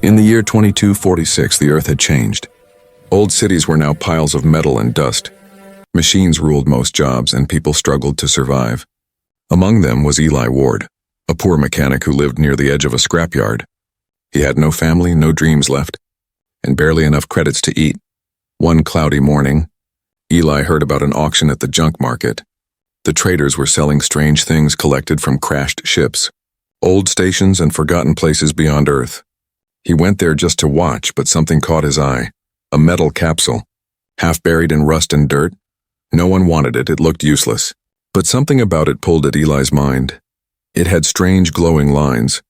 In the year 2246, the Earth had changed. Old cities were now piles of metal and dust. Machines ruled most jobs, and people struggled to survive. Among them was Eli Ward, a poor mechanic who lived near the edge of a scrapyard. He had no family, no dreams left, and barely enough credits to eat. One cloudy morning, Eli heard about an auction at the junk market. The traders were selling strange things collected from crashed ships, old stations and forgotten places beyond Earth. He went there just to watch, but something caught his eye. A metal capsule, half buried in rust and dirt. No one wanted it, it looked useless. But something about it pulled at Eli's mind. It had strange glowing lines,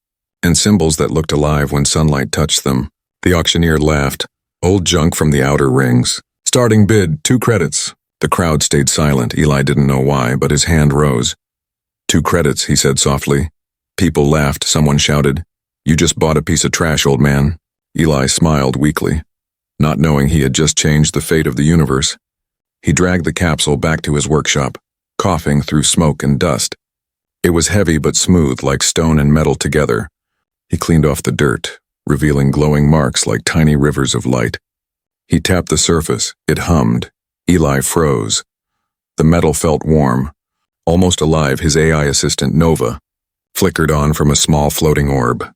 and symbols that looked alive when sunlight touched them. The auctioneer laughed. Old junk from the outer rings. Starting bid, 2 credits. The crowd stayed silent. Eli didn't know why, but his hand rose. 2 credits, he said softly. People laughed. Someone shouted, "You just bought a piece of trash, old man." Eli smiled weakly, not knowing he had just changed the fate of the universe. He dragged the capsule back to his workshop, coughing through smoke and dust. It was heavy but smooth, like stone and metal together. He cleaned off the dirt, revealing glowing marks like tiny rivers of light. He tapped the surface. It hummed. Eli froze. The metal felt warm. Almost alive, his AI assistant, Nova, flickered on from a small floating orb.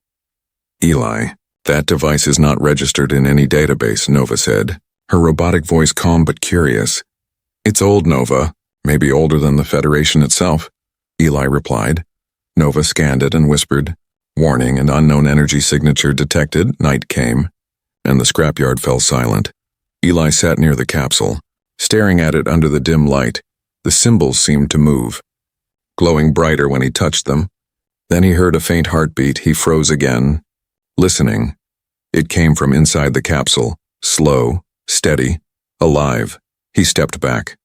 "Eli, that device is not registered in any database," Nova said, her robotic voice calm but curious. "It's old, Nova, maybe older than the Federation itself," Eli replied. Nova scanned it and whispered, "Warning, an unknown energy signature detected." Night came, and the scrapyard fell silent. Eli sat near the capsule, staring at it under the dim light. The symbols seemed to move, glowing brighter when he touched them. Then he heard a faint heartbeat. He froze again, listening. It came from inside the capsule, slow, steady, alive. He stepped back,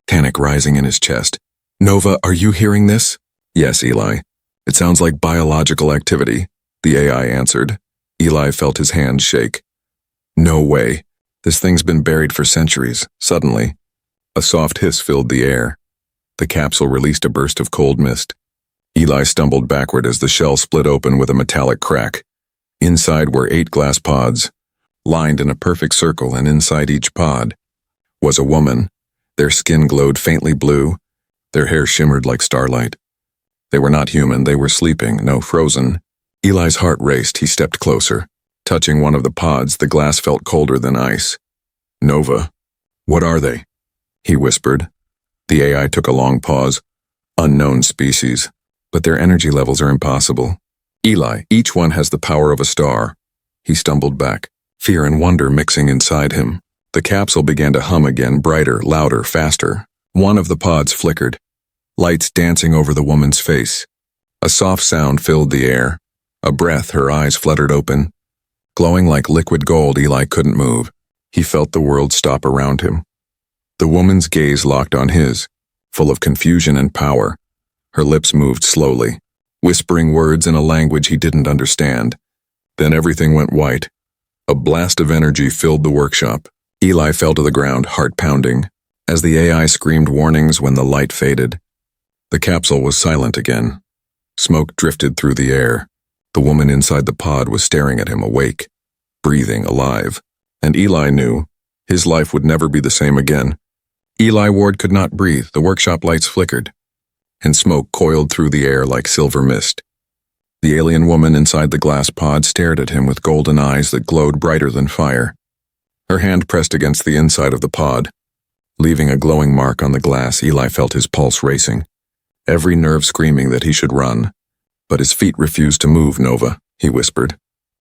panic rising in his chest. "Nova, are you hearing this?" "Yes, Eli. It sounds like biological activity," the AI answered. Eli felt his hands shake. "No way. This thing's been buried for centuries." Suddenly, a soft hiss filled the air. The capsule released a burst of cold mist. Eli stumbled backward as the shell split open with a metallic crack. Inside were 8 glass pods, lined in a perfect circle, and inside each pod was a woman. Their skin glowed faintly blue. Their hair shimmered like starlight. They were not human, they were sleeping, no, frozen. Eli's heart raced. He stepped closer. Touching one of the pods, the glass felt colder than ice. "Nova, what are they?" he whispered. The AI took a long pause. "Unknown species, but their energy levels are impossible. Eli, each one has the power of a star." He stumbled back, fear and wonder mixing inside him. The capsule began to hum again, brighter, louder, faster. One of the pods flickered, lights dancing over the woman's face. A soft sound filled the air. A breath, her eyes fluttered open. Glowing like liquid gold, Eli couldn't move. He felt the world stop around him. The woman's gaze locked on his, full of confusion and power. Her lips moved slowly, whispering words in a language he didn't understand. Then everything went white. A blast of energy filled the workshop. Eli fell to the ground, heart pounding, as the AI screamed warnings when the light faded. The capsule was silent again. Smoke drifted through the air. The woman inside the pod was staring at him, awake, breathing, alive. And Eli knew his life would never be the same again. Eli Ward could not breathe. The workshop lights flickered, and smoke coiled through the air like silver mist. The alien woman inside the glass pod stared at him with golden eyes that glowed brighter than fire. Her hand pressed against the inside of the pod, leaving a glowing mark on the glass. Eli felt his pulse racing, every nerve screaming that he should run. But his feet refused to move. "Nova," he whispered,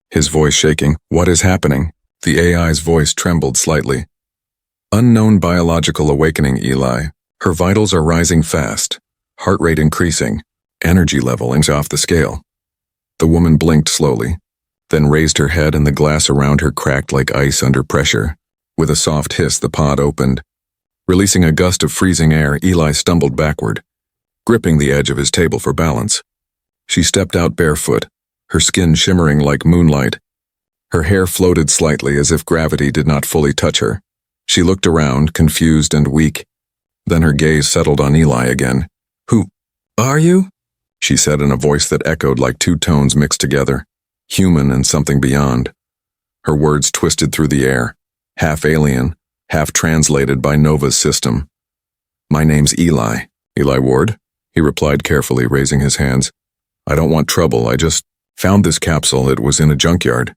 his voice shaking. "What is happening?" The AI's voice trembled slightly. "Unknown biological awakening, Eli. Her vitals are rising fast, heart rate increasing, energy level off the scale." The woman blinked slowly, then raised her head, and the glass around her cracked like ice under pressure. With a soft hiss, the pod opened. Releasing a gust of freezing air, Eli stumbled backward, gripping the edge of his table for balance. She stepped out barefoot, her skin shimmering like moonlight. Her hair floated slightly as if gravity did not fully touch her. She looked around, confused and weak. Then her gaze settled on Eli again. "Who are you?" she said in a voice that echoed like 2 tones mixed together, human and something beyond. Her words twisted through the air, half alien, half translated by Nova's system. "My name's Eli. Eli Ward," he replied carefully, raising his hands. "I don't want trouble. I just found this capsule. It was in a junkyard."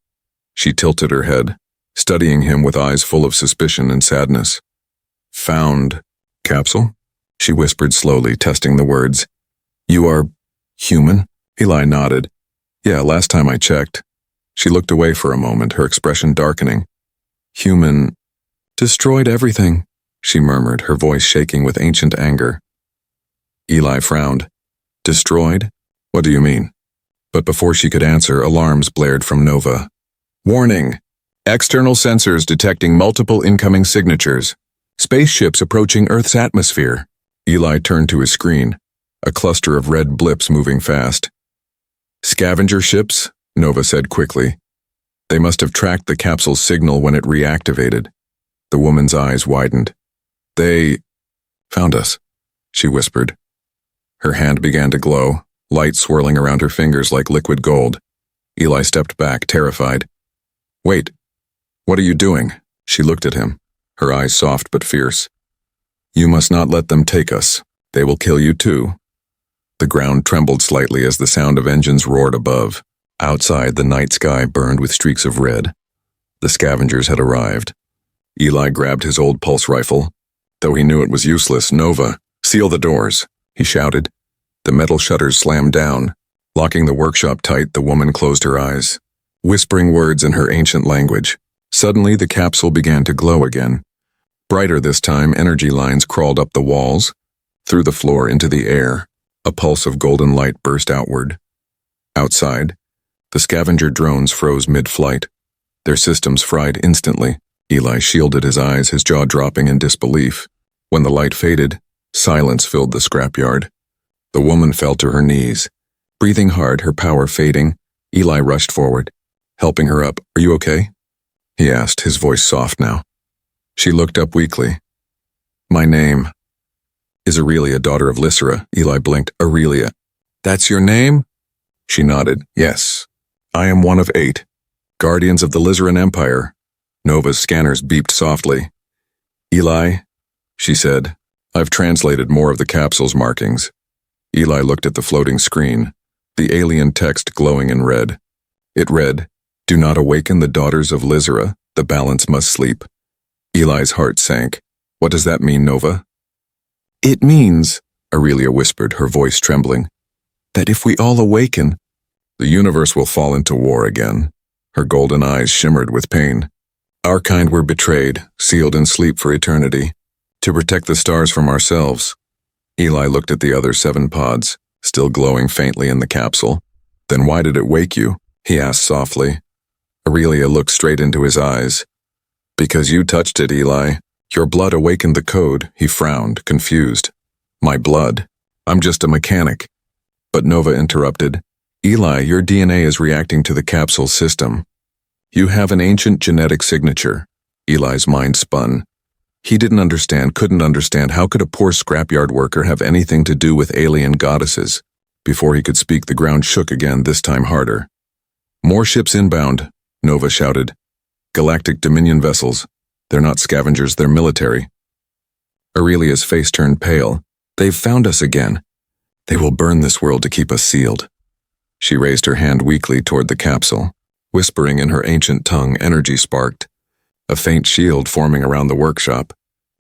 She tilted her head, studying him with eyes full of suspicion and sadness. "Found capsule?" she whispered slowly, testing the words. "You are human?" Eli nodded. "Yeah, last time I checked." She looked away for a moment, her expression darkening. "Human destroyed everything," she murmured, her voice shaking with ancient anger. Eli frowned. "Destroyed? What do you mean?" But before she could answer, alarms blared from Nova. "Warning! External sensors detecting multiple incoming signatures. Spaceships approaching Earth's atmosphere." Eli turned to his screen, a cluster of red blips moving fast. "Scavenger ships?" Nova said quickly. "They must have tracked the capsule's signal when it reactivated." The woman's eyes widened. "They found us," she whispered. Her hand began to glow, light swirling around her fingers like liquid gold. Eli stepped back, terrified. "Wait, what are you doing?" She looked at him, her eyes soft but fierce. "You must not let them take us. They will kill you too." The ground trembled slightly as the sound of engines roared above. Outside, the night sky burned with streaks of red. The scavengers had arrived. Eli grabbed his old pulse rifle. Though he knew it was useless, "Nova, seal the doors," he shouted. The metal shutters slammed down. Locking the workshop tight, the woman closed her eyes, whispering words in her ancient language. Suddenly, the capsule began to glow again. Brighter this time, energy lines crawled up the walls, through the floor into the air. A pulse of golden light burst outward. Outside, the scavenger drones froze mid-flight. Their systems fried instantly. Eli shielded his eyes, his jaw dropping in disbelief. When the light faded, silence filled the scrapyard. The woman fell to her knees. Breathing hard, her power fading, Eli rushed forward, helping her up. "Are you okay?" he asked, his voice soft now. She looked up weakly. "My name is Aurelia, daughter of Lysera." Eli blinked. "Aurelia. That's your name?" She nodded. "Yes. I am one of 8. Guardians of the Lyseran Empire." Nova's scanners beeped softly. "Eli," she said, "I've translated more of the capsule's markings." Eli looked at the floating screen, the alien text glowing in red. It read, "Do not awaken the daughters of Lysera. The balance must sleep." Eli's heart sank. "What does that mean, Nova?" "It means," Aurelia whispered, her voice trembling, "that if we all awaken, the universe will fall into war again." Her golden eyes shimmered with pain. "Our kind were betrayed, sealed in sleep for eternity, to protect the stars from ourselves." Eli looked at the other 7 pods, still glowing faintly in the capsule. "Then why did it wake you?" he asked softly. Aurelia looked straight into his eyes. "Because you touched it, Eli. Your blood awakened the code." He frowned, confused. "My blood? I'm just a mechanic." But Nova interrupted. "Eli, your DNA is reacting to the capsule system. You have an ancient genetic signature." Eli's mind spun. He didn't understand, couldn't understand. How could a poor scrapyard worker have anything to do with alien goddesses? Before he could speak, the ground shook again, this time harder. "More ships inbound," Nova shouted. "Galactic Dominion vessels. They're not scavengers, they're military." Aurelia's face turned pale. "They've found us again. They will burn this world to keep us sealed." She raised her hand weakly toward the capsule. Whispering in her ancient tongue, energy sparked, a faint shield forming around the workshop.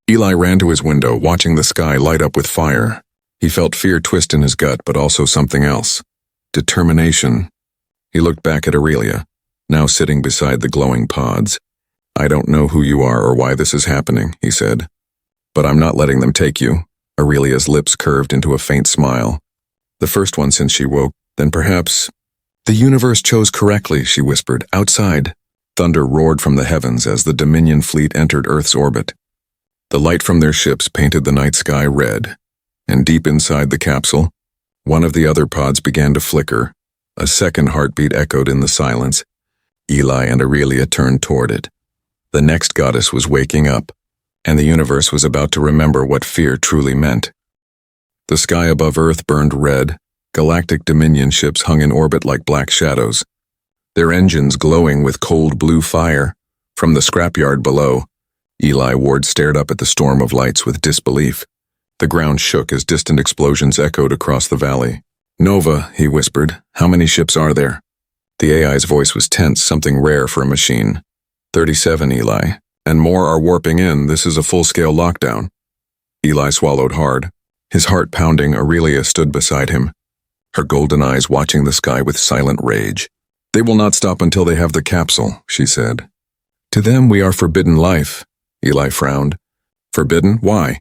Eli ran to his window, watching the sky light up with fire. He felt fear twist in his gut, but also something else. Determination. He looked back at Aurelia, now sitting beside the glowing pods. "I don't know who you are or why this is happening," he said. "But I'm not letting them take you." Aurelia's lips curved into a faint smile. "The first one since she woke. Then perhaps—" "The universe chose correctly," she whispered. "Outside." Thunder roared from the heavens as the Dominion fleet entered Earth's orbit. The light from their ships painted the night sky red, and deep inside the capsule, one of the other pods began to flicker. A second heartbeat echoed in the silence. Eli and Aurelia turned toward it. The next goddess was waking up, and the universe was about to remember what fear truly meant. The sky above Earth burned red. Galactic Dominion ships hung in orbit like black shadows. their engines glowing with cold blue fire. From the scrapyard below, Eli Ward stared up at the storm of lights with disbelief. The ground shook as distant explosions echoed across the valley. "Nova," he whispered, "how many ships are there?" The AI's voice was tense, something rare for a machine. 37, Eli. And more are warping in. This is a full-scale lockdown." Eli swallowed hard. His heart pounding, Aurelia stood beside him, her golden eyes watching the sky with silent rage. "They will not stop until they have the capsule," she said. "To them we are forbidden life." Eli frowned. "Forbidden? Why?"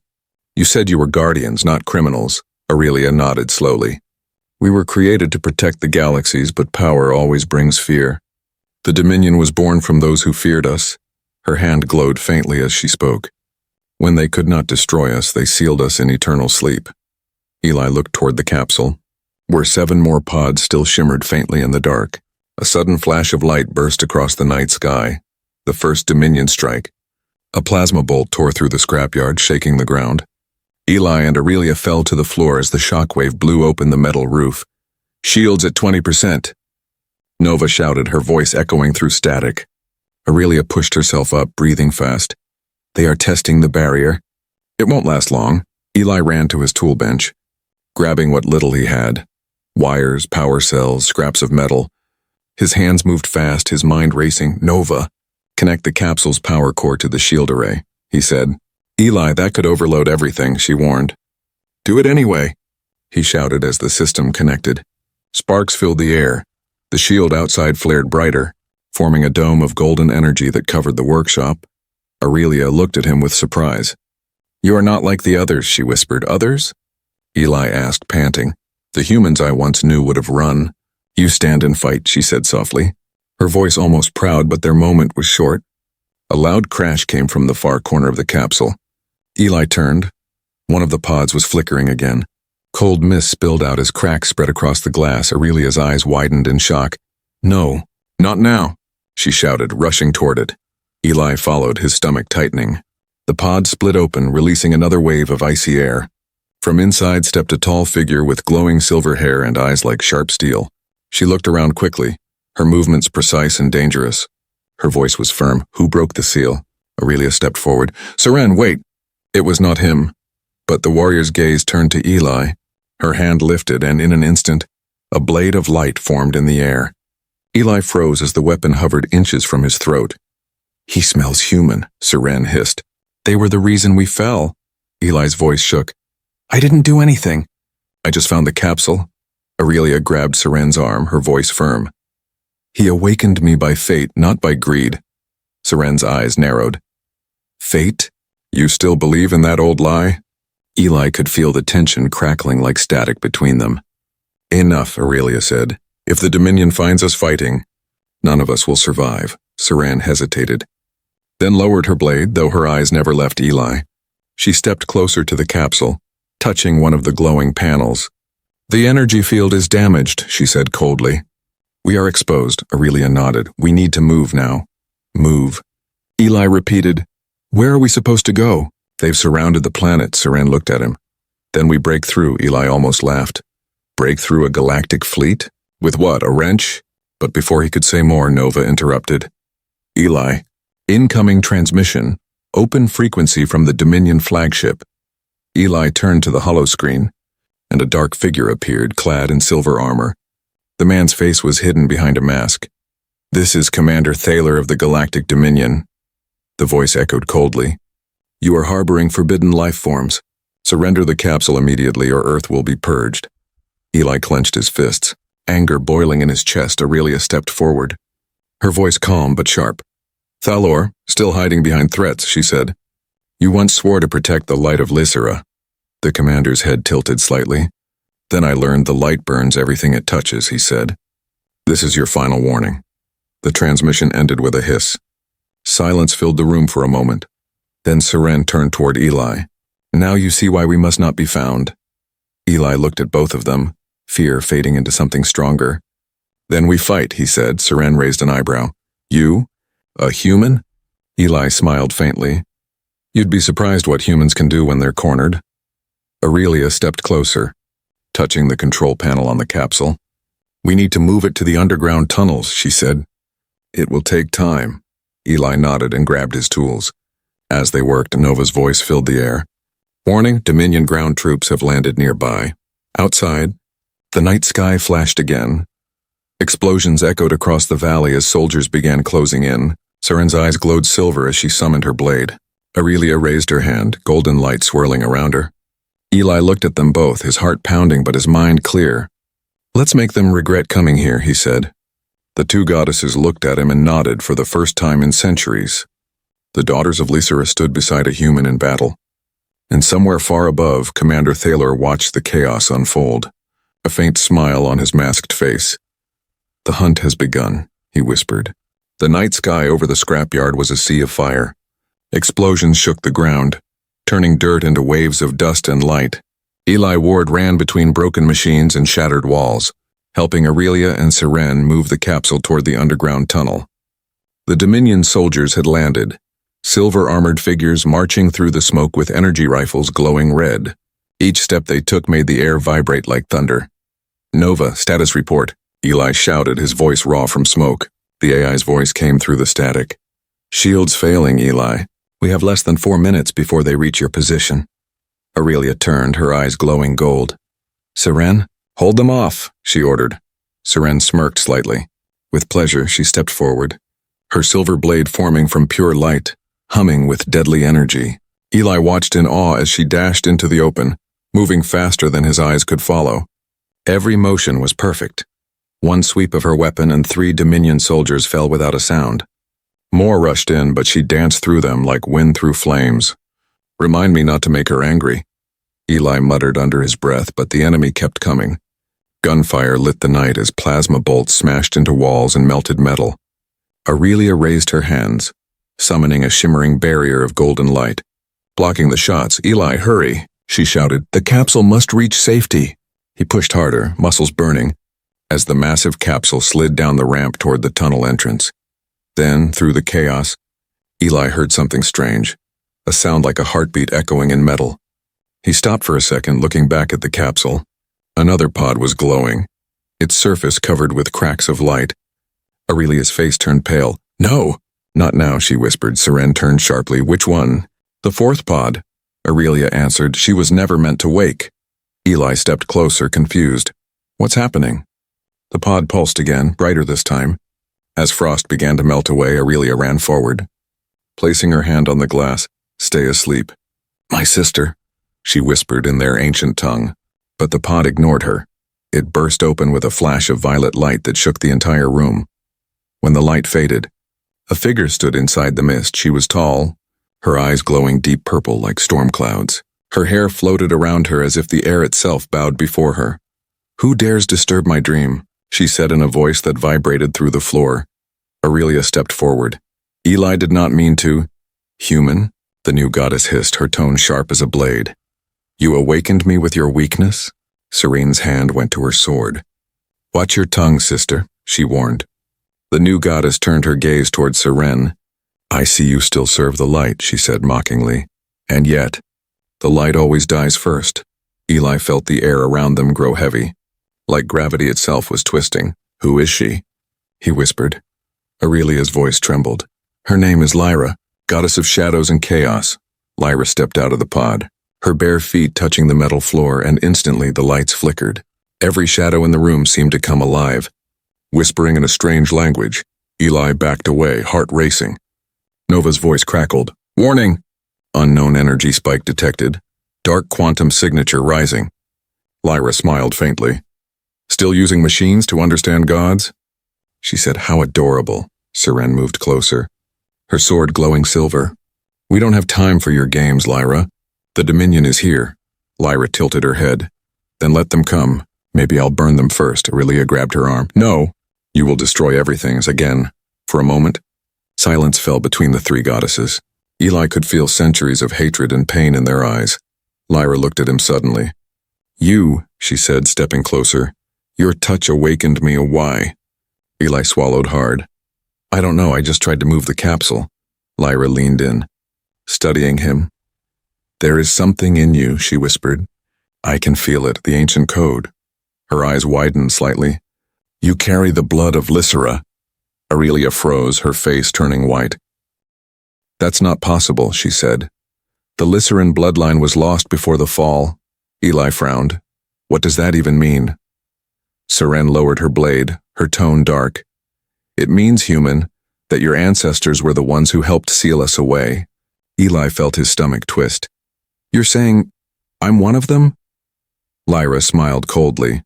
"You said you were guardians, not criminals." Aurelia nodded slowly. "We were created to protect the galaxies, but power always brings fear. The Dominion was born from those who feared us." Her hand glowed faintly as she spoke. "When they could not destroy us, they sealed us in eternal sleep." Eli looked toward the capsule, where 7 more pods still shimmered faintly in the dark. A sudden flash of light burst across the night sky. The first Dominion strike. A plasma bolt tore through the scrapyard, shaking the ground. Eli and Aurelia fell to the floor as the shockwave blew open the metal roof. "Shields at 20%. Nova shouted, her voice echoing through static. Aurelia pushed herself up, breathing fast. "They are testing the barrier." "It won't last long." Eli ran to his tool bench, grabbing what little he had. Wires, power cells, scraps of metal. His hands moved fast, his mind racing. "Nova, connect the capsule's power core to the shield array," he said. "Eli, that could overload everything," she warned. "Do it anyway," he shouted as the system connected. Sparks filled the air. The shield outside flared brighter, forming a dome of golden energy that covered the workshop. Aurelia looked at him with surprise. "You are not like the others," she whispered. "Others?" Eli asked, panting. "The humans I once knew would have run." "You stand and fight," she said softly, her voice almost proud, but their moment was short. A loud crash came from the far corner of the capsule. Eli turned. One of the pods was flickering again. Cold mist spilled out as cracks spread across the glass. Aurelia's eyes widened in shock. "No, not now," she shouted, rushing toward it. Eli followed, his stomach tightening. The pod split open, releasing another wave of icy air. From inside stepped a tall figure with glowing silver hair and eyes like sharp steel. She looked around quickly, her movements precise and dangerous. Her voice was firm. "Who broke the seal?" Aurelia stepped forward. "Seren, wait!" It was not him, but the warrior's gaze turned to Eli. Her hand lifted, and in an instant, a blade of light formed in the air. Eli froze as the weapon hovered inches from his throat. "He smells human," Seren hissed. "They were the reason we fell." Eli's voice shook. "I didn't do anything." "I just found the capsule." Aurelia grabbed Seren's arm, her voice firm. "He awakened me by fate, not by greed." Seren's eyes narrowed. "Fate? You still believe in that old lie?" Eli could feel the tension crackling like static between them. "Enough," Aurelia said. "If the Dominion finds us fighting, none of us will survive." Seren hesitated, then lowered her blade, though her eyes never left Eli. She stepped closer to the capsule, touching one of the glowing panels. "The energy field is damaged," she said coldly. "We are exposed," Aurelia nodded. "We need to move now." "Move." Eli repeated. "Where are we supposed to go?" "They've surrounded the planet," Seren looked at him. "Then we break through," Eli almost laughed. "Break through a galactic fleet? With what, a wrench?" But before he could say more, Nova interrupted. "Eli, incoming transmission, open frequency from the Dominion flagship." Eli turned to the holoscreen, and a dark figure appeared, clad in silver armor. The man's face was hidden behind a mask. "This is Commander Thaler of the Galactic Dominion." The voice echoed coldly. "You are harboring forbidden life forms. Surrender the capsule immediately or Earth will be purged." Eli clenched his fists, anger boiling in his chest. Aurelia stepped forward, her voice calm but sharp. "Thalor, still hiding behind threats," she said. "You once swore to protect the light of Lysera." The commander's head tilted slightly. "Then I learned the light burns everything it touches," he said. "This is your final warning." The transmission ended with a hiss. Silence filled the room for a moment. Then Seren turned toward Eli. "Now you see why we must not be found." Eli looked at both of them, fear fading into something stronger. "Then we fight," he said. Seren raised an eyebrow. "You? A human?" Eli smiled faintly. "You'd be surprised what humans can do when they're cornered." Aurelia stepped closer, touching the control panel on the capsule. We need to move it to the underground tunnels, she said. It will take time. Eli nodded and grabbed his tools. As they worked, Nova's voice filled the air. Warning, Dominion ground troops have landed nearby. Outside, the night sky flashed again. Explosions echoed across the valley as soldiers began closing in. Seren's eyes glowed silver as she summoned her blade. Aurelia raised her hand, golden light swirling around her. Eli looked at them both, his heart pounding but his mind clear. Let's make them regret coming here, he said. The two goddesses looked at him and nodded for the first time in centuries. The daughters of Lysera stood beside a human in battle. And somewhere far above, Commander Thaler watched the chaos unfold, a faint smile on his masked face. The hunt has begun, he whispered. The night sky over the scrapyard was a sea of fire. Explosions shook the ground, turning dirt into waves of dust and light. Eli Ward ran between broken machines and shattered walls, helping Aurelia and Seren move the capsule toward the underground tunnel. The Dominion soldiers had landed, silver-armored figures marching through the smoke with energy rifles glowing red. Each step they took made the air vibrate like thunder. Nova, status report, Eli shouted, his voice raw from smoke. The AI's voice came through the static. Shields failing, Eli. We have less than 4 minutes before they reach your position. Aurelia turned, her eyes glowing gold. Seren, hold them off, she ordered. Seren smirked slightly. With pleasure, she stepped forward, her silver blade forming from pure light, humming with deadly energy. Eli watched in awe as she dashed into the open, moving faster than his eyes could follow. Every motion was perfect. One sweep of her weapon and 3 Dominion soldiers fell without a sound. More rushed in, but she danced through them like wind through flames. Remind me not to make her angry. Eli muttered under his breath, but the enemy kept coming. Gunfire lit the night as plasma bolts smashed into walls and melted metal. Aurelia raised her hands, summoning a shimmering barrier of golden light. Blocking the shots, Eli, hurry, she shouted. The capsule must reach safety. He pushed harder, muscles burning, as the massive capsule slid down the ramp toward the tunnel entrance. Then, through the chaos, Eli heard something strange, a sound like a heartbeat echoing in metal. He stopped for a second, looking back at the capsule. Another pod was glowing, its surface covered with cracks of light. Aurelia's face turned pale. No! Not now, she whispered. Seren turned sharply. Which one? The 4th pod, Aurelia answered. She was never meant to wake. Eli stepped closer, confused. What's happening? The pod pulsed again, brighter this time. As frost began to melt away, Aurelia ran forward, placing her hand on the glass. Stay asleep. My sister, she whispered in their ancient tongue. But the pod ignored her. It burst open with a flash of violet light that shook the entire room. When the light faded, a figure stood inside the mist. She was tall, her eyes glowing deep purple like storm clouds. Her hair floated around her as if the air itself bowed before her. Who dares disturb my dream? She said in a voice that vibrated through the floor. Aurelia stepped forward. Eli did not mean to. Human, the new goddess hissed, her tone sharp as a blade. You awakened me with your weakness? Serene's hand went to her sword. Watch your tongue, sister, she warned. The new goddess turned her gaze toward Seren. I see you still serve the light, she said mockingly. And yet, the light always dies first. Eli felt the air around them grow heavy, like gravity itself was twisting. Who is she? He whispered. Aurelia's voice trembled. Her name is Lyra, goddess of shadows and chaos. Lyra stepped out of the pod, her bare feet touching the metal floor, and instantly the lights flickered. Every shadow in the room seemed to come alive. Whispering in a strange language, Eli backed away, heart racing. Nova's voice crackled. Warning! Unknown energy spike detected. Dark quantum signature rising. Lyra smiled faintly. Still using machines to understand gods? She said, how adorable. Seren moved closer, her sword glowing silver. We don't have time for your games, Lyra. The Dominion is here. Lyra tilted her head. Then let them come. Maybe I'll burn them first. Aurelia grabbed her arm. No! You will destroy everything. Again. For a moment, silence fell between the 3 goddesses. Eli could feel centuries of hatred and pain in their eyes. Lyra looked at him suddenly. You, she said, stepping closer. Your touch awakened me. Why? Eli swallowed hard. I don't know, I just tried to move the capsule. Lyra leaned in, studying him. There is something in you, she whispered. I can feel it, the ancient code. Her eyes widened slightly. You carry the blood of Lysera. Aurelia froze, her face turning white. That's not possible, she said. The Lyceran bloodline was lost before the fall. Eli frowned. What does that even mean? Seren lowered her blade, her tone dark. It means, human, that your ancestors were the ones who helped seal us away. Eli felt his stomach twist. You're saying I'm one of them? Lyra smiled coldly.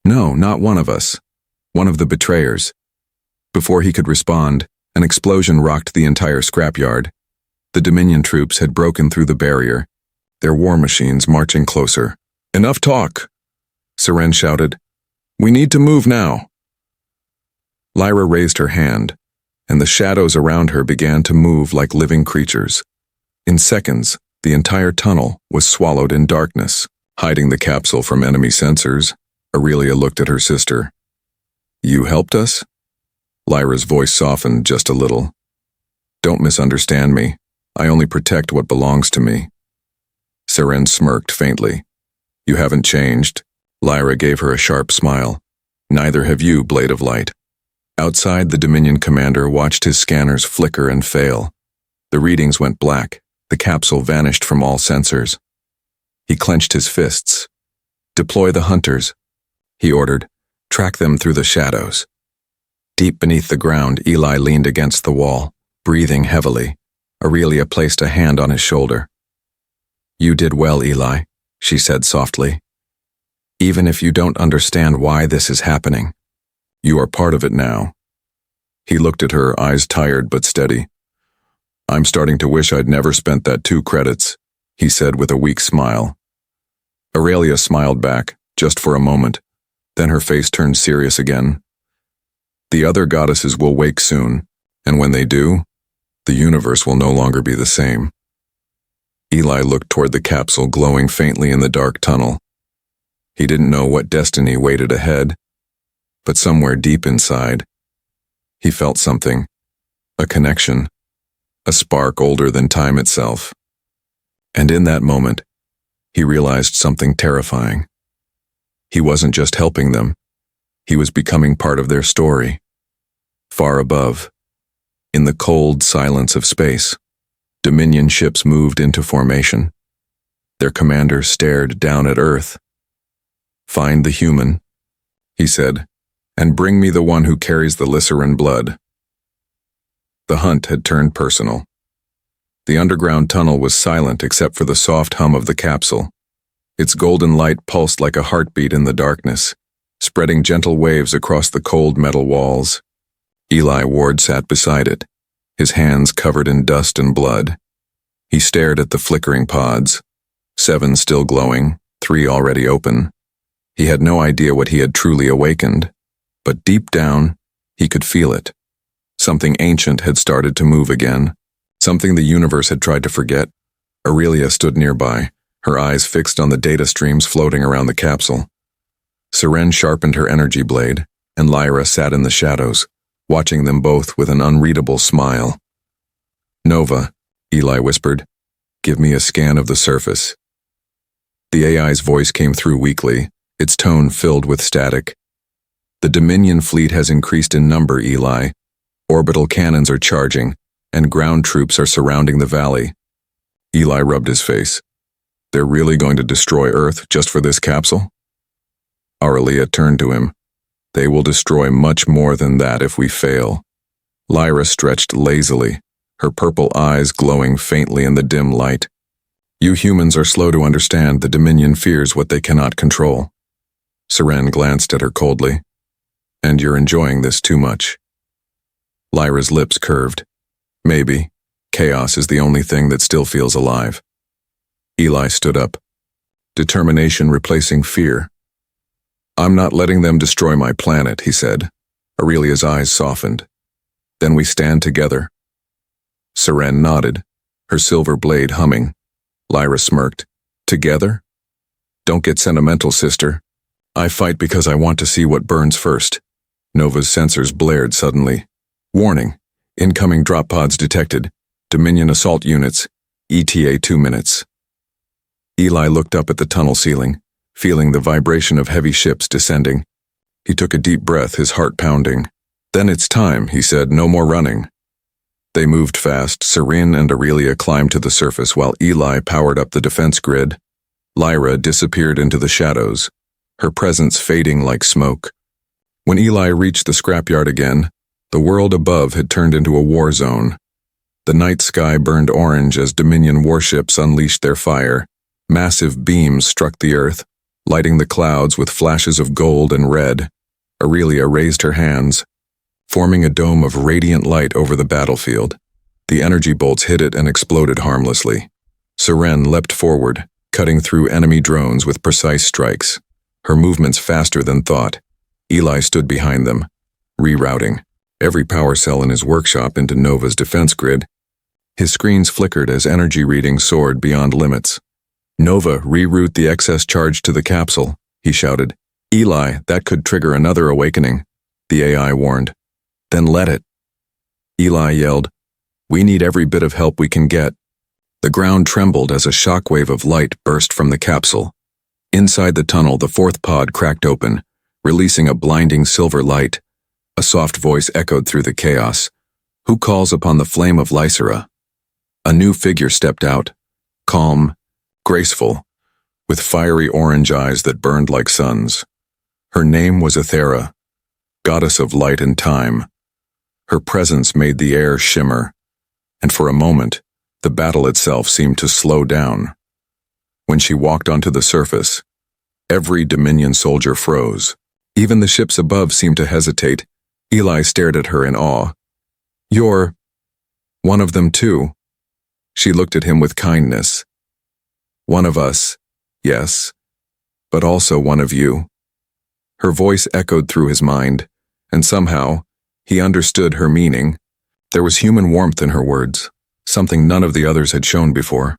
No, not one of us. One of the betrayers. Before he could respond, an explosion rocked the entire scrapyard. The Dominion troops had broken through the barrier, their war machines marching closer. Enough talk, Seren shouted. We need to move now. Lyra raised her hand, and the shadows around her began to move like living creatures. In seconds, the entire tunnel was swallowed in darkness. Hiding the capsule from enemy sensors, Aurelia looked at her sister. You helped us? Lyra's voice softened just a little. Don't misunderstand me. I only protect what belongs to me. Seren smirked faintly. You haven't changed. Lyra gave her a sharp smile. Neither have you, Blade of Light. Outside, the Dominion commander watched his scanners flicker and fail. The readings went black. The capsule vanished from all sensors. He clenched his fists. Deploy the hunters, he ordered. Track them through the shadows. Deep beneath the ground, Eli leaned against the wall, breathing heavily. Aurelia placed a hand on his shoulder. You did well, Eli, she said softly. Even if you don't understand why this is happening, you are part of it now. He looked at her, eyes tired but steady. I'm starting to wish I'd never spent that 2 credits, he said with a weak smile. Aurelia smiled back, just for a moment. Then her face turned serious again. The other goddesses will wake soon, and when they do, the universe will no longer be the same. Eli looked toward the capsule glowing faintly in the dark tunnel. He didn't know what destiny waited ahead, but somewhere deep inside, he felt something, a connection, a spark older than time itself. And in that moment, he realized something terrifying. He wasn't just helping them, he was becoming part of their story. Far above, in the cold silence of space, Dominion ships moved into formation. Their commander stared down at Earth. Find the human, he said, and bring me the one who carries the Lyceran blood. The hunt had turned personal. The underground tunnel was silent except for the soft hum of the capsule. Its golden light pulsed like a heartbeat in the darkness, spreading gentle waves across the cold metal walls. Eli Ward sat beside it, his hands covered in dust and blood. He stared at the flickering pods, 7 still glowing, 3 already open. He had no idea what he had truly awakened, but deep down, he could feel it. Something ancient had started to move again, something the universe had tried to forget. Aurelia stood nearby, her eyes fixed on the data streams floating around the capsule. Seren sharpened her energy blade, and Lyra sat in the shadows, watching them both with an unreadable smile. Nova, Eli whispered, give me a scan of the surface. The AI's voice came through weakly, its tone filled with static. The Dominion fleet has increased in number, Eli. Orbital cannons are charging, and ground troops are surrounding the valley. Eli rubbed his face. They're really going to destroy Earth just for this capsule? Aurelia turned to him. They will destroy much more than that if we fail. Lyra stretched lazily, her purple eyes glowing faintly in the dim light. You humans are slow to understand the Dominion fears what they cannot control. Seren glanced at her coldly. And you're enjoying this too much. Lyra's lips curved. Maybe. Chaos is the only thing that still feels alive. Eli stood up. Determination replacing fear. I'm not letting them destroy my planet, he said. Aurelia's eyes softened. Then we stand together. Seren nodded, her silver blade humming. Lyra smirked. Together? Don't get sentimental, sister. I fight because I want to see what burns first. Nova's sensors blared suddenly. Warning. Incoming drop pods detected. Dominion assault units. ETA 2 minutes. Eli looked up at the tunnel ceiling, feeling the vibration of heavy ships descending. He took a deep breath, his heart pounding. Then it's time, he said, no more running. They moved fast. Serene and Aurelia climbed to the surface while Eli powered up the defense grid. Lyra disappeared into the shadows, her presence fading like smoke. When Eli reached the scrapyard again, the world above had turned into a war zone. The night sky burned orange as Dominion warships unleashed their fire. Massive beams struck the earth, lighting the clouds with flashes of gold and red. Aurelia raised her hands, forming a dome of radiant light over the battlefield. The energy bolts hit it and exploded harmlessly. Seren leapt forward, cutting through enemy drones with precise strikes, her movements faster than thought. Eli stood behind them, rerouting every power cell in his workshop into Nova's defense grid. His screens flickered as energy readings soared beyond limits. Nova, reroute the excess charge to the capsule, he shouted. Eli, that could trigger another awakening, the AI warned. Then let it. Eli yelled, we need every bit of help we can get. The ground trembled as a shockwave of light burst from the capsule. Inside the tunnel, the fourth pod cracked open, releasing a blinding silver light. A soft voice echoed through the chaos. Who calls upon the flame of Lysera? A new figure stepped out, calm, graceful, with fiery orange eyes that burned like suns. Her name was Ethera, goddess of light and time. Her presence made the air shimmer, and for a moment, the battle itself seemed to slow down. When she walked onto the surface, every Dominion soldier froze. Even the ships above seemed to hesitate. Eli stared at her in awe. You're one of them too. She looked at him with kindness. One of us, yes, but also one of you. Her voice echoed through his mind, and somehow, he understood her meaning. There was human warmth in her words, something none of the others had shown before.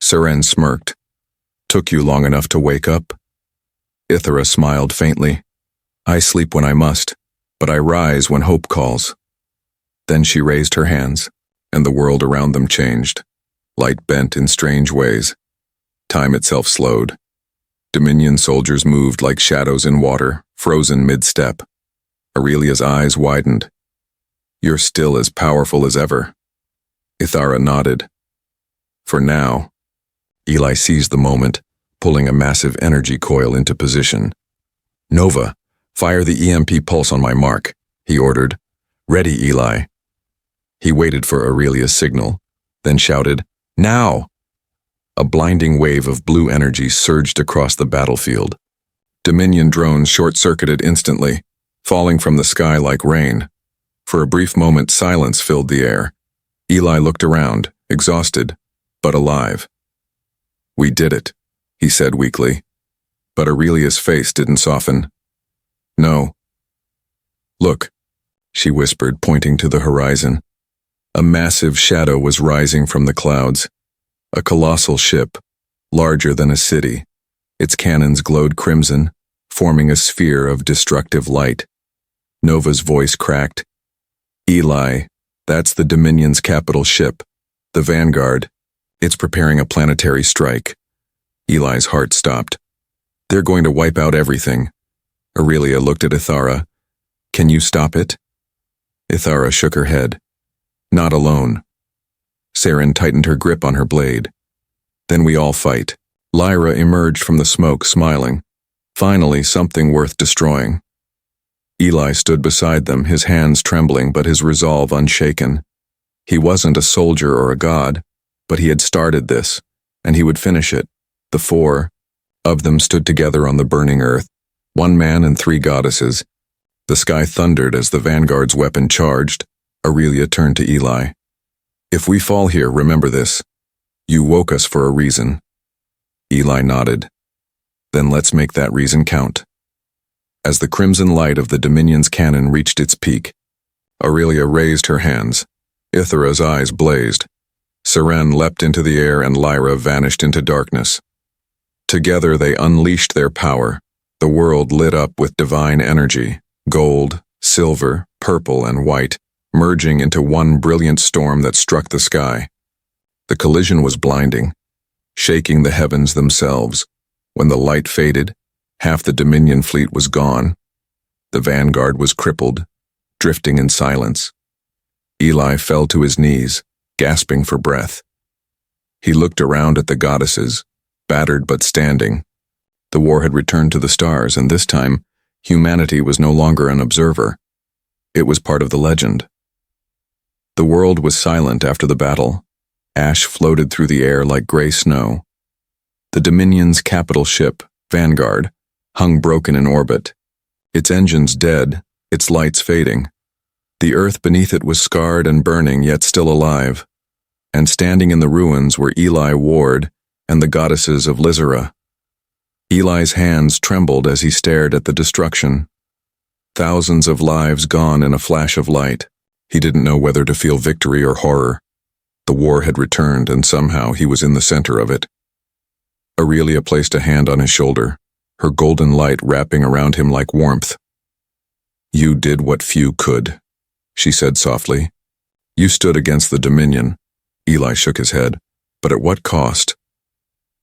Seren smirked. Took you long enough to wake up? Ithera smiled faintly. I sleep when I must, but I rise when hope calls. Then she raised her hands, and the world around them changed. Light bent in strange ways. Time itself slowed. Dominion soldiers moved like shadows in water, frozen mid-step. Aurelia's eyes widened. You're still as powerful as ever. Ithara nodded. For now. Eli seized the moment, pulling a massive energy coil into position. Nova, fire the EMP pulse on my mark, he ordered. Ready, Eli. He waited for Aurelia's signal, then shouted, Now! A blinding wave of blue energy surged across the battlefield. Dominion drones short-circuited instantly, falling from the sky like rain. For a brief moment, silence filled the air. Eli looked around, exhausted, but alive. We did it, he said weakly. But Aurelia's face didn't soften. No. Look, she whispered, pointing to the horizon. A massive shadow was rising from the clouds. A colossal ship, larger than a city. Its cannons glowed crimson, forming a sphere of destructive light. Nova's voice cracked. Eli, that's the Dominion's capital ship, the Vanguard. It's preparing a planetary strike. Eli's heart stopped. They're going to wipe out everything. Aurelia looked at Ithara. Can you stop it? Ithara shook her head. Not alone. Seren tightened her grip on her blade. Then we all fight. Lyra emerged from the smoke, smiling. Finally, something worth destroying. Eli stood beside them, his hands trembling but his resolve unshaken. He wasn't a soldier or a god, but he had started this, and he would finish it. The four of them stood together on the burning earth, one man and three goddesses. The sky thundered as the Vanguard's weapon charged. Aurelia turned to Eli. If we fall here, remember this. You woke us for a reason. Eli nodded. Then let's make that reason count. As the crimson light of the Dominion's cannon reached its peak, Aurelia raised her hands. Ithara's eyes blazed. Seren leapt into the air and Lyra vanished into darkness. Together they unleashed their power. The world lit up with divine energy, gold, silver, purple, and white, merging into one brilliant storm that struck the sky. The collision was blinding, shaking the heavens themselves. When the light faded, half the Dominion fleet was gone. The vanguard was crippled, drifting in silence. Eli fell to his knees, gasping for breath. He looked around at the goddesses, battered but standing. The war had returned to the stars, and this time, humanity was no longer an observer. It was part of the legend. The world was silent after the battle. Ash floated through the air like gray snow. The Dominion's capital ship, Vanguard, hung broken in orbit. Its engines dead, its lights fading. The earth beneath it was scarred and burning, yet still alive. And standing in the ruins were Eli Ward and the goddesses of Lizera. Eli's hands trembled as he stared at the destruction. Thousands of lives gone in a flash of light. He didn't know whether to feel victory or horror. The war had returned, and somehow he was in the center of it. Aurelia placed a hand on his shoulder, her golden light wrapping around him like warmth. "You did what few could," she said softly. "You stood against the Dominion." Eli shook his head. "But at what cost?"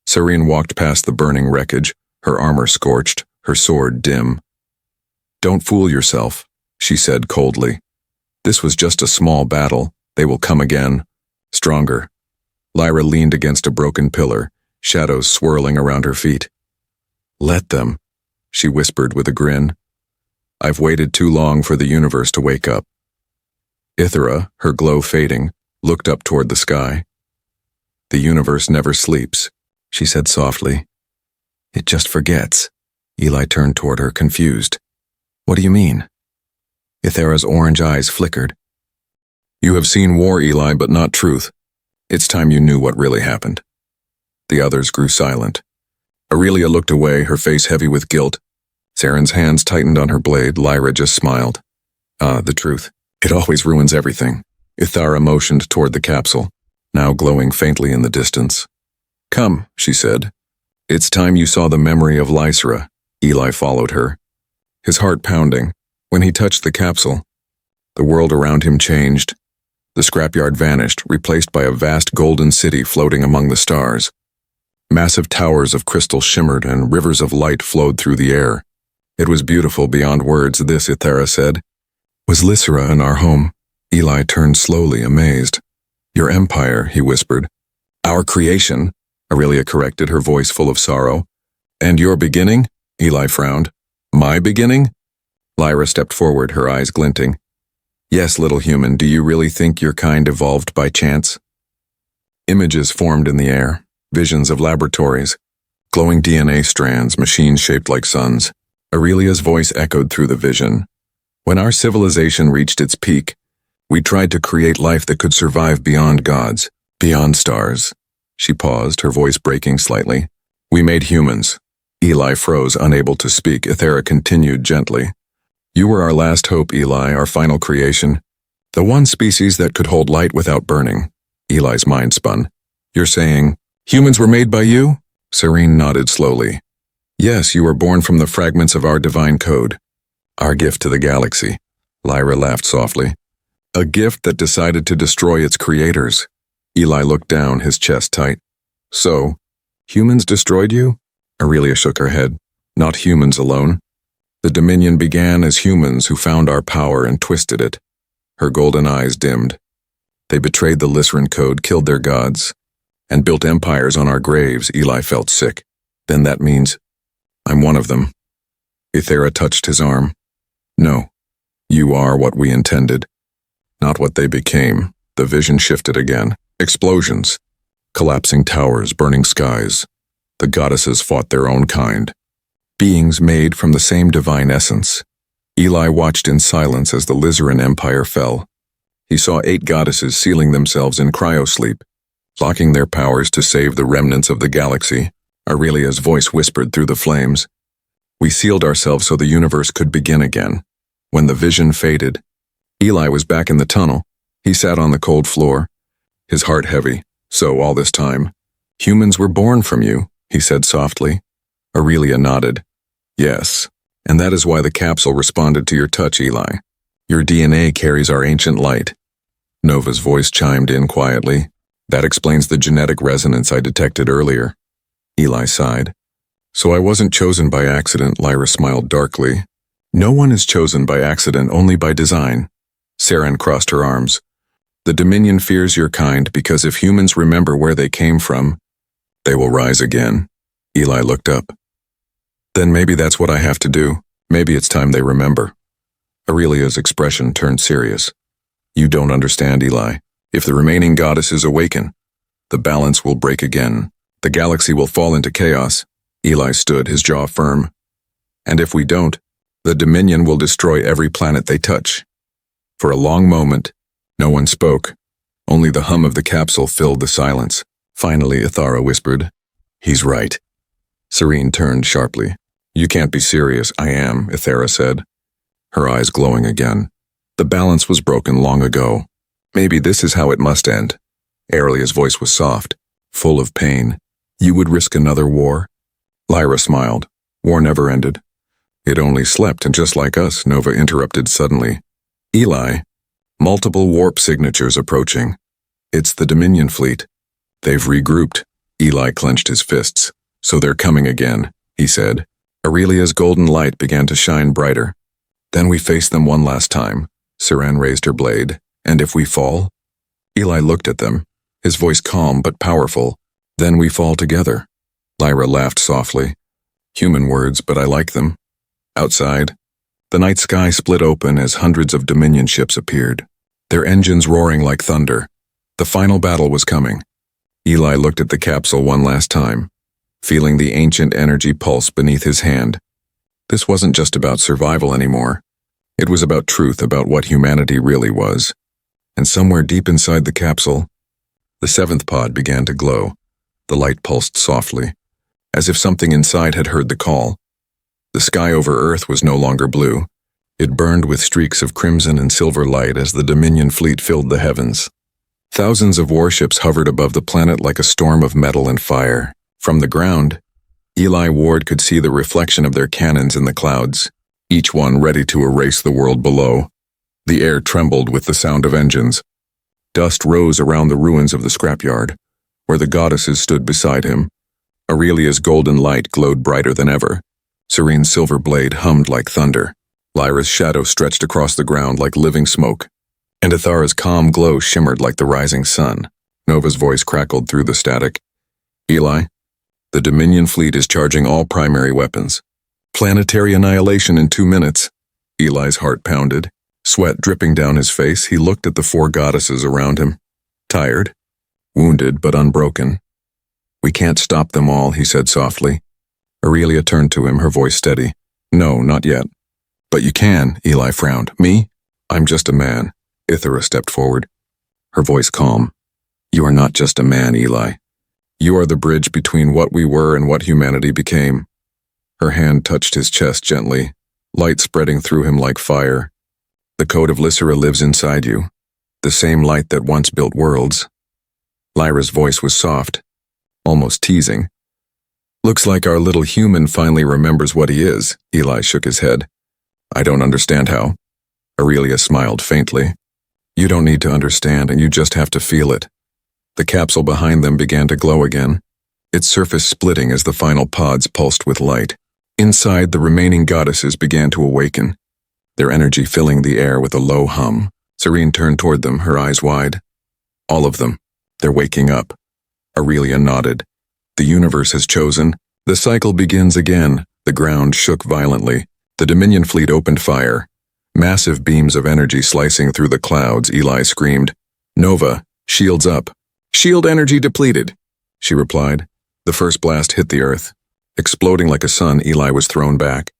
Serene walked past the burning wreckage, her armor scorched, her sword dim. "Don't fool yourself," she said coldly. "This was just a small battle. They will come again. Stronger." Lyra leaned against a broken pillar, shadows swirling around her feet. "Let them," she whispered with a grin. "I've waited too long for the universe to wake up." Ithera, her glow fading, looked up toward the sky. "The universe never sleeps," she said softly. "It just forgets." Eli turned toward her, confused. "What do you mean?" Ithera's orange eyes flickered. "You have seen war, Eli, but not truth. It's time you knew what really happened." The others grew silent. Aurelia looked away, her face heavy with guilt. Saren's hands tightened on her blade. Lyra just smiled. The truth. It always ruins everything." Ithara motioned toward the capsule, now glowing faintly in the distance. "Come," she said. "It's time you saw the memory of Lysera." Eli followed her, his heart pounding. When he touched the capsule, the world around him changed. The scrapyard vanished, replaced by a vast golden city floating among the stars. Massive towers of crystal shimmered and rivers of light flowed through the air. "It was beautiful beyond words, this," Ithera said. "Was Lysera in our home?" Eli turned slowly, amazed. "Your empire," he whispered. "Our creation," Aurelia corrected, her voice full of sorrow. "And your beginning?" Eli frowned. "My beginning?" Lyra stepped forward, her eyes glinting. "Yes, little human, do you really think your kind evolved by chance?" Images formed in the air, visions of laboratories, glowing DNA strands, machines shaped like suns. Aurelia's voice echoed through the vision. "When our civilization reached its peak, we tried to create life that could survive beyond gods, beyond stars." She paused, her voice breaking slightly. "We made humans." Eli froze, unable to speak. Ithera continued gently. "You were our last hope, Eli, our final creation. The one species that could hold light without burning." Eli's mind spun. "You're saying, humans were made by you?" Serene nodded slowly. "Yes, you were born from the fragments of our divine code. Our gift to the galaxy." Lyra laughed softly. "A gift that decided to destroy its creators." Eli looked down, his chest tight. "So, humans destroyed you?" Aurelia shook her head. "Not humans alone. The Dominion began as humans who found our power and twisted it." Her golden eyes dimmed. "They betrayed the Lyseran code, killed their gods, and built empires on our graves." Eli felt sick. "Then that means I'm one of them." Ithera touched his arm. "No, you are what we intended, not what they became." The vision shifted again. Explosions, collapsing towers, burning skies. The goddesses fought their own kind. Beings made from the same divine essence. Eli watched in silence as the Lyseran Empire fell. He saw 8 goddesses sealing themselves in cryosleep, locking their powers to save the remnants of the galaxy. Aurelia's voice whispered through the flames. "We sealed ourselves so the universe could begin again." When the vision faded, Eli was back in the tunnel. He sat on the cold floor, his heart heavy. "So all this time, humans were born from you," he said softly. Aurelia nodded. "Yes, and that is why the capsule responded to your touch, Eli. Your DNA carries our ancient light." Nova's voice chimed in quietly. "That explains the genetic resonance I detected earlier." Eli sighed. "So I wasn't chosen by accident," Lyra smiled darkly. No one is chosen by accident, only by design. Saren crossed her arms. The Dominion fears your kind because if humans remember where they came from, they will rise again. Eli looked up. Then maybe that's what I have to do. Maybe it's time they remember. Aurelia's expression turned serious. You don't understand, Eli. If the remaining goddesses awaken, the balance will break again. The galaxy will fall into chaos. Eli stood, his jaw firm. And if we don't, the Dominion will destroy every planet they touch. For a long moment, no one spoke. Only the hum of the capsule filled the silence. Finally, Ithara whispered, He's right. Serene turned sharply. You can't be serious. I am, Ithara said, her eyes glowing again. The balance was broken long ago. Maybe this is how it must end. Aurelia's voice was soft, full of pain. You would risk another war? Lyra smiled. War never ended. It only slept, and just like us, Nova interrupted suddenly. Eli, multiple warp signatures approaching. It's the Dominion fleet. They've regrouped. Eli clenched his fists. So they're coming again, he said. Aurelia's golden light began to shine brighter. Then we face them one last time. Saren raised her blade. And if we fall? Eli looked at them, his voice calm but powerful. Then we fall together. Lyra laughed softly. Human words, but I like them. Outside, the night sky split open as hundreds of Dominion ships appeared, their engines roaring like thunder. The final battle was coming. Eli looked at the capsule one last time, feeling the ancient energy pulse beneath his hand. This wasn't just about survival anymore. It was about truth, about what humanity really was. And somewhere deep inside the capsule, the seventh pod began to glow. The light pulsed softly, as if something inside had heard the call. The sky over Earth was no longer blue. It burned with streaks of crimson and silver light as the Dominion fleet filled the heavens. Thousands of warships hovered above the planet like a storm of metal and fire. From the ground, Eli Ward could see the reflection of their cannons in the clouds, each one ready to erase the world below. The air trembled with the sound of engines. Dust rose around the ruins of the scrapyard, where the goddesses stood beside him. Aurelia's golden light glowed brighter than ever. Serene's silver blade hummed like thunder. Lyra's shadow stretched across the ground like living smoke, and Ithara's calm glow shimmered like the rising sun. Nova's voice crackled through the static. Eli, the Dominion fleet is charging all primary weapons. Planetary annihilation in 2 minutes. Eli's heart pounded. Sweat dripping down his face, he looked at the 4 goddesses around him. Tired, wounded but unbroken. We can't stop them all, he said softly. Aurelia turned to him, her voice steady. No, not yet. But you can, Eli frowned. Me? I'm just a man. Ithara stepped forward, her voice calm. You are not just a man, Eli. You are the bridge between what we were and what humanity became. Her hand touched his chest gently, light spreading through him like fire. The code of Lysera lives inside you, the same light that once built worlds. Lyra's voice was soft, almost teasing. Looks like our little human finally remembers what he is. Eli shook his head. I don't understand how. Aurelia smiled faintly. You don't need to understand, and you just have to feel it. The capsule behind them began to glow again, its surface splitting as the final pods pulsed with light. Inside, the remaining goddesses began to awaken, their energy filling the air with a low hum. Serene turned toward them, her eyes wide. All of them. They're waking up. Aurelia nodded. The universe has chosen. The cycle begins again. The ground shook violently. The Dominion fleet opened fire. Massive beams of energy slicing through the clouds. Eli screamed, Nova, shields up. Shield energy depleted, she replied. The first blast hit the Earth. Exploding like a sun, Eli was thrown back.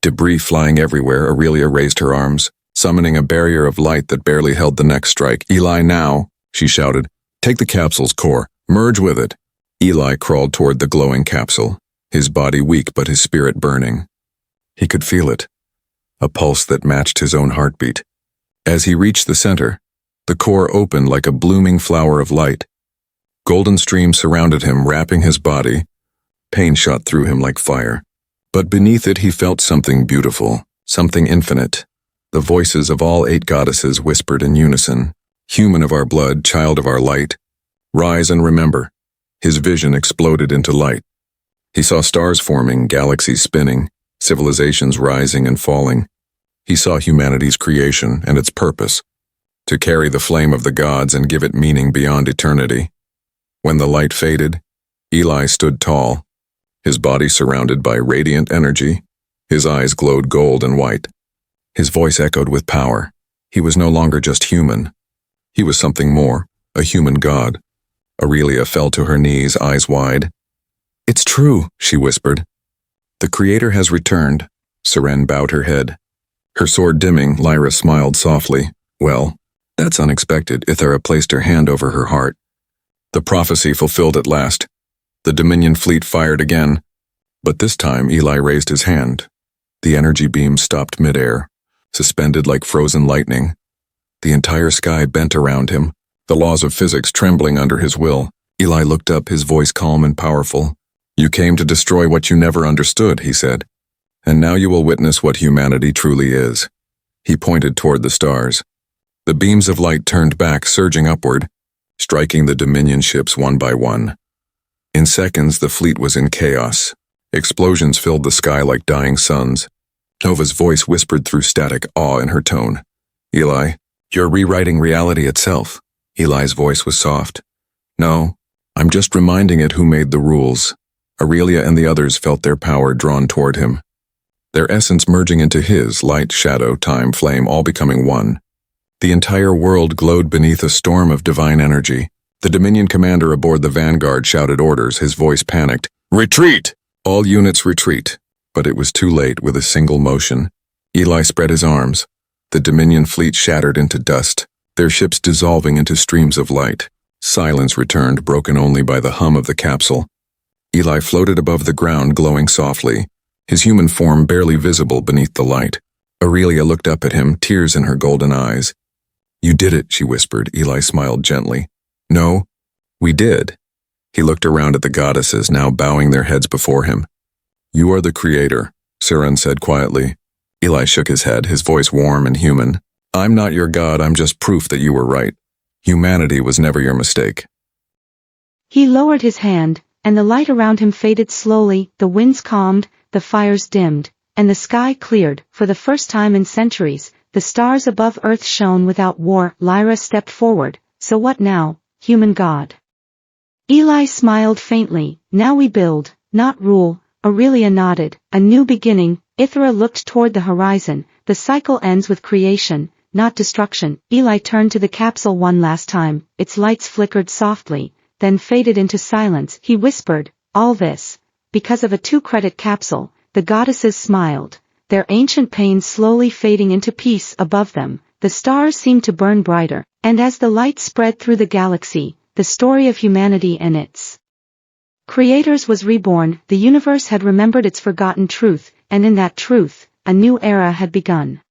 Debris flying everywhere, Aurelia raised her arms, summoning a barrier of light that barely held the next strike. Eli, now, she shouted. Take the capsule's core. Merge with it. Eli crawled toward the glowing capsule, his body weak but his spirit burning. He could feel it, a pulse that matched his own heartbeat. As he reached the center, the core opened like a blooming flower of light. Golden streams surrounded him, wrapping his body. Pain shot through him like fire. But beneath it he felt something beautiful, something infinite. The voices of all 8 goddesses whispered in unison. Human of our blood, child of our light, rise and remember. His vision exploded into light. He saw stars forming, galaxies spinning, civilizations rising and falling. He saw humanity's creation and its purpose, to carry the flame of the gods and give it meaning beyond eternity. When the light faded, Eli stood tall, his body surrounded by radiant energy. His eyes glowed gold and white. His voice echoed with power. He was no longer just human. He was something more, a human god. Aurelia fell to her knees, eyes wide. "It's true," she whispered. "The Creator has returned." Seren bowed her head. Her sword dimming, Lyra smiled softly. "Well, that's unexpected." Ithara placed her hand over her heart. The prophecy fulfilled at last. The Dominion fleet fired again, but this time Eli raised his hand. The energy beam stopped midair, suspended like frozen lightning. The entire sky bent around him, the laws of physics trembling under his will. Eli looked up, his voice calm and powerful. "You came to destroy what you never understood," he said. "And now you will witness what humanity truly is." He pointed toward the stars. The beams of light turned back, surging upward, striking the Dominion ships one by one. In seconds, the fleet was in chaos. Explosions filled the sky like dying suns. Nova's voice whispered through static, awe in her tone. "Eli, you're rewriting reality itself." Eli's voice was soft. "No, I'm just reminding it who made the rules." Aurelia and the others felt their power drawn toward him, their essence merging into his, light, shadow, time, flame, all becoming one. The entire world glowed beneath a storm of divine energy. The Dominion commander aboard the Vanguard shouted orders, his voice panicked. "Retreat! All units retreat." But it was too late. With a single motion, Eli spread his arms. The Dominion fleet shattered into dust, their ships dissolving into streams of light. Silence returned, broken only by the hum of the capsule. Eli floated above the ground, glowing softly, his human form barely visible beneath the light. Aurelia looked up at him, tears in her golden eyes. "You did it," she whispered. Eli smiled gently. "No, we did." He looked around at the goddesses, now bowing their heads before him. "You are the Creator," Seren said quietly. Eli shook his head, his voice warm and human. "I'm not your god, I'm just proof that you were right. Humanity was never your mistake." He lowered his hand, and the light around him faded slowly, the winds calmed, the fires dimmed, and the sky cleared. For the first time in centuries, the stars above Earth shone without war. Lyra stepped forward. "So what now, human god?" Eli smiled faintly. "Now we build, not rule." Aurelia nodded. "A new beginning." Ithra looked toward the horizon. "The cycle ends with creation, not destruction." Eli turned to the capsule one last time. Its lights flickered softly, then faded into silence. He whispered, "All this, because of a 2-credit capsule." The goddesses smiled, their ancient pain slowly fading into peace. Above them, the stars seemed to burn brighter, and as the light spread through the galaxy, the story of humanity and its creators was reborn. The universe had remembered its forgotten truth, and in that truth, a new era had begun.